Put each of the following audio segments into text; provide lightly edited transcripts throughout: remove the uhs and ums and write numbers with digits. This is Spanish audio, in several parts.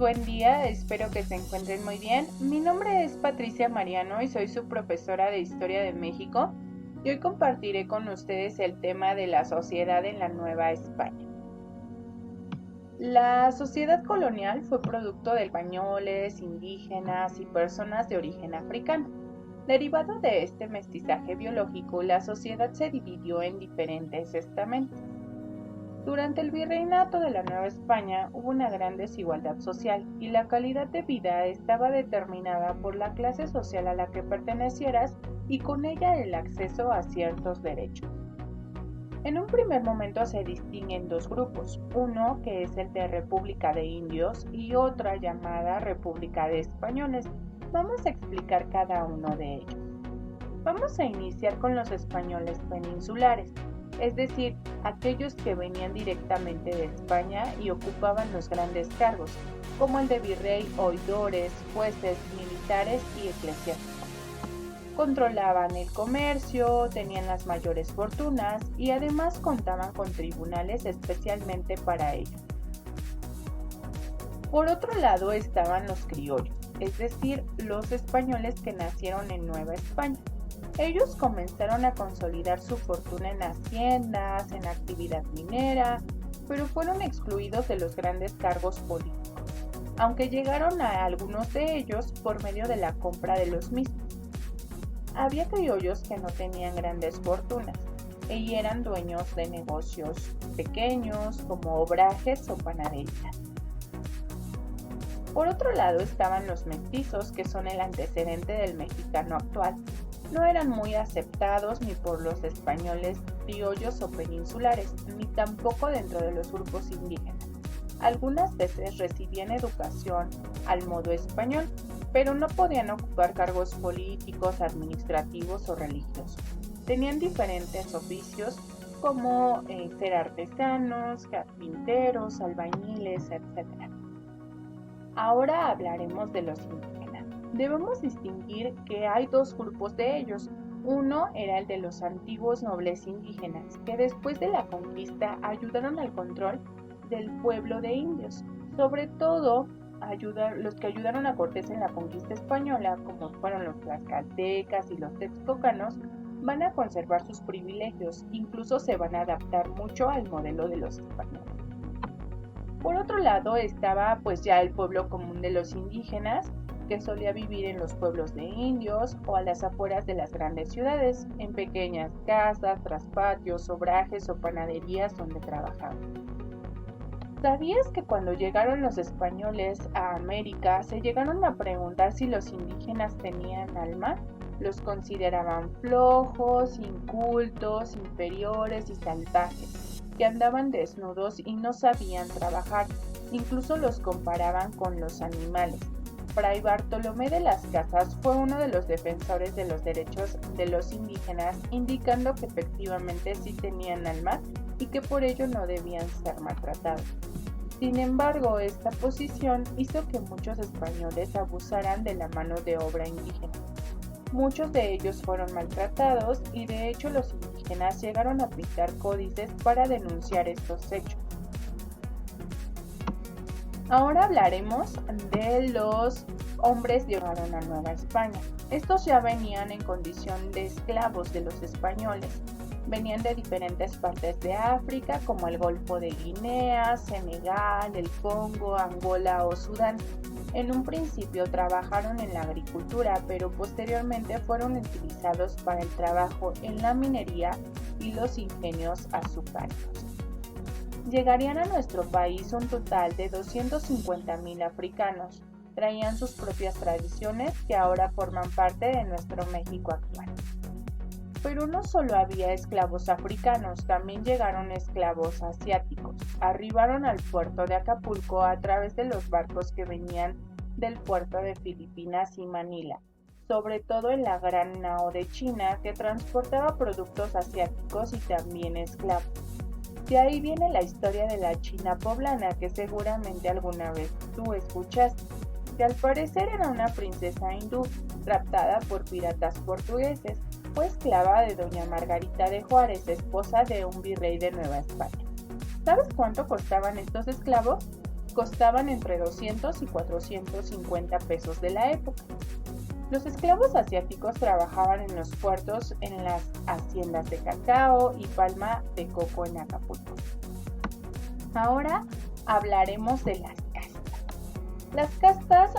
buen día, espero que se encuentren muy bien. Mi nombre es Patricia Mariano y soy su profesora de Historia de México y hoy compartiré con ustedes el tema de la sociedad en la Nueva España. La sociedad colonial fue producto de españoles, indígenas y personas de origen africano. Derivado de este mestizaje biológico, la sociedad se dividió en diferentes estamentos. Durante el virreinato de la Nueva España hubo una gran desigualdad social y la calidad de vida estaba determinada por la clase social a la que pertenecieras y con ella el acceso a ciertos derechos. En un primer momento se distinguen dos grupos, uno que es el de República de Indios y otra llamada República de Españoles. Vamos a explicar cada uno de ellos. Vamos a iniciar con los españoles peninsulares, es decir, aquellos que venían directamente de España y ocupaban los grandes cargos, como el de virrey, oidores, jueces, militares y eclesiásticos. Controlaban el comercio, tenían las mayores fortunas y además contaban con tribunales especialmente para ello. Por otro lado estaban los criollos, es decir, los españoles que nacieron en Nueva España. Ellos comenzaron a consolidar su fortuna en haciendas, en actividad minera, pero fueron excluidos de los grandes cargos políticos, aunque llegaron a algunos de ellos por medio de la compra de los mismos. Había criollos que no tenían grandes fortunas y eran dueños de negocios pequeños como obrajes o panaderías. Por otro lado estaban los mestizos, que son el antecedente del mexicano actual. No eran muy aceptados ni por los españoles criollos o peninsulares, ni tampoco dentro de los grupos indígenas. Algunas veces recibían educación al modo español, pero no podían ocupar cargos políticos, administrativos o religiosos. Tenían diferentes oficios como ser artesanos, carpinteros, albañiles, etc. Ahora hablaremos de los indígenas. Debemos distinguir que hay dos grupos de ellos. Uno era el de los antiguos nobles indígenas, que después de la conquista ayudaron al control del pueblo de indios. Sobre todo, los que ayudaron a Cortés en la conquista española, como fueron los tlaxcaltecas y los texcocanos, van a conservar sus privilegios, incluso se van a adaptar mucho al modelo de los españoles. Por otro lado estaba pues ya el pueblo común de los indígenas, que solía vivir en los pueblos de indios o a las afueras de las grandes ciudades, en pequeñas casas, traspatios, obrajes o panaderías donde trabajaban. ¿Sabías que cuando llegaron los españoles a América se llegaron a preguntar si los indígenas tenían alma? Los consideraban flojos, incultos, inferiores y salvajes, que andaban desnudos y no sabían trabajar. Incluso los comparaban con los animales. Fray Bartolomé de las Casas fue uno de los defensores de los derechos de los indígenas, indicando que efectivamente sí tenían alma y que por ello no debían ser maltratados. Sin embargo, esta posición hizo que muchos españoles abusaran de la mano de obra indígena. Muchos de ellos fueron maltratados y de hecho los indígenas llegaron a pintar códices para denunciar estos hechos. Ahora hablaremos de los hombres que llegaron a Nueva España. Estos ya venían en condición de esclavos de los españoles. Venían de diferentes partes de África, como el Golfo de Guinea, Senegal, el Congo, Angola o Sudán. En un principio trabajaron en la agricultura, pero posteriormente fueron utilizados para el trabajo en la minería y los ingenios azucareros. Llegarían a nuestro país un total de 250,000 africanos. Traían sus propias tradiciones que ahora forman parte de nuestro México actual. Pero no solo había esclavos africanos, también llegaron esclavos asiáticos. Arribaron al puerto de Acapulco a través de los barcos que venían del puerto de Filipinas y Manila, sobre todo en la Gran Nao de China, que transportaba productos asiáticos y también esclavos. De ahí viene la historia de la China poblana, que seguramente alguna vez tú escuchaste, que al parecer era una princesa hindú, raptada por piratas portugueses. Fue esclava de doña Margarita de Juárez, esposa de un virrey de Nueva España. ¿Sabes cuánto costaban estos esclavos? costaban entre 200 y 450 pesos de la época. Los esclavos asiáticos trabajaban en los puertos, en las haciendas de cacao y palma de coco en Acapulco. Ahora hablaremos de las castas. Las castas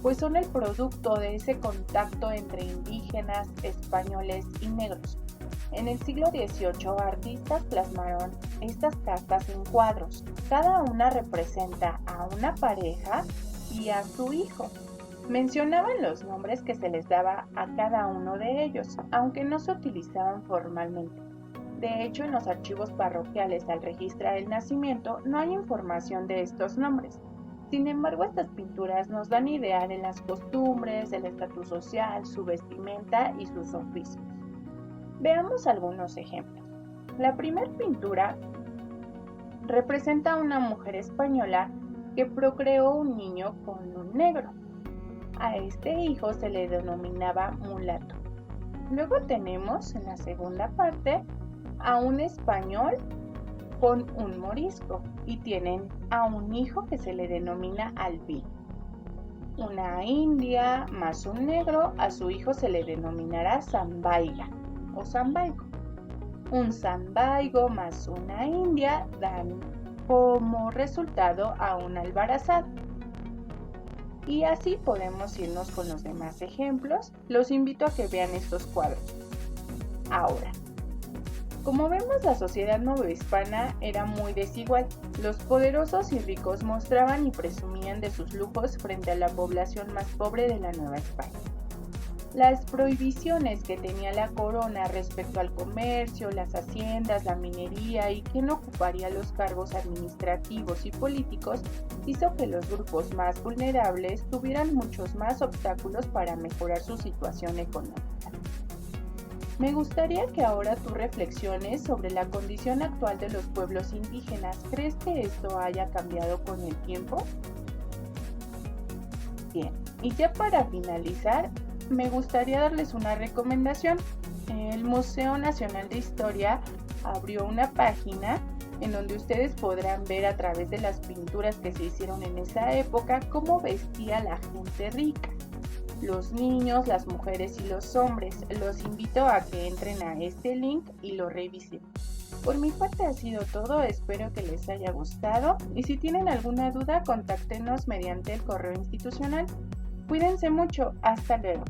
pues son el producto de ese contacto entre indígenas, españoles y negros. En el siglo XVIII, artistas plasmaron estas castas en cuadros. Cada una representa a una pareja y a su hijo. Mencionaban los nombres que se les daba a cada uno de ellos, aunque no se utilizaban formalmente. De hecho, en los archivos parroquiales al registrar el nacimiento no hay información de estos nombres. Sin embargo, estas pinturas nos dan idea de las costumbres, el estatus social, su vestimenta y sus oficios. Veamos algunos ejemplos. La primera pintura representa a una mujer española que procreó un niño con un negro. A este hijo se le denominaba mulato. Luego tenemos en la segunda parte a un español con un morisco y tienen a un hijo que se le denomina albino. Una india más un negro, a su hijo se le denominará zambaiga o zambaigo. Un zambaigo más una india dan como resultado a un albarazado. Y así podemos irnos con los demás ejemplos. Los invito a que vean estos cuadros. Ahora, como vemos, la sociedad novohispana era muy desigual. Los poderosos y ricos mostraban y presumían de sus lujos frente a la población más pobre de la Nueva España. Las prohibiciones que tenía la corona respecto al comercio, las haciendas, la minería y quién ocuparía los cargos administrativos y políticos hizo que los grupos más vulnerables tuvieran muchos más obstáculos para mejorar su situación económica. Me gustaría que ahora tú reflexiones sobre la condición actual de los pueblos indígenas. ¿Crees que esto haya cambiado con el tiempo? Bien, y ya para finalizar, me gustaría darles una recomendación. El Museo Nacional de Historia abrió una página en donde ustedes podrán ver a través de las pinturas que se hicieron en esa época cómo vestía la gente rica, los niños, las mujeres y los hombres. Los invito a que entren a este link y lo revisen. Por mi parte ha sido todo, espero que les haya gustado y si tienen alguna duda contáctenos mediante el correo institucional. Cuídense mucho, hasta luego.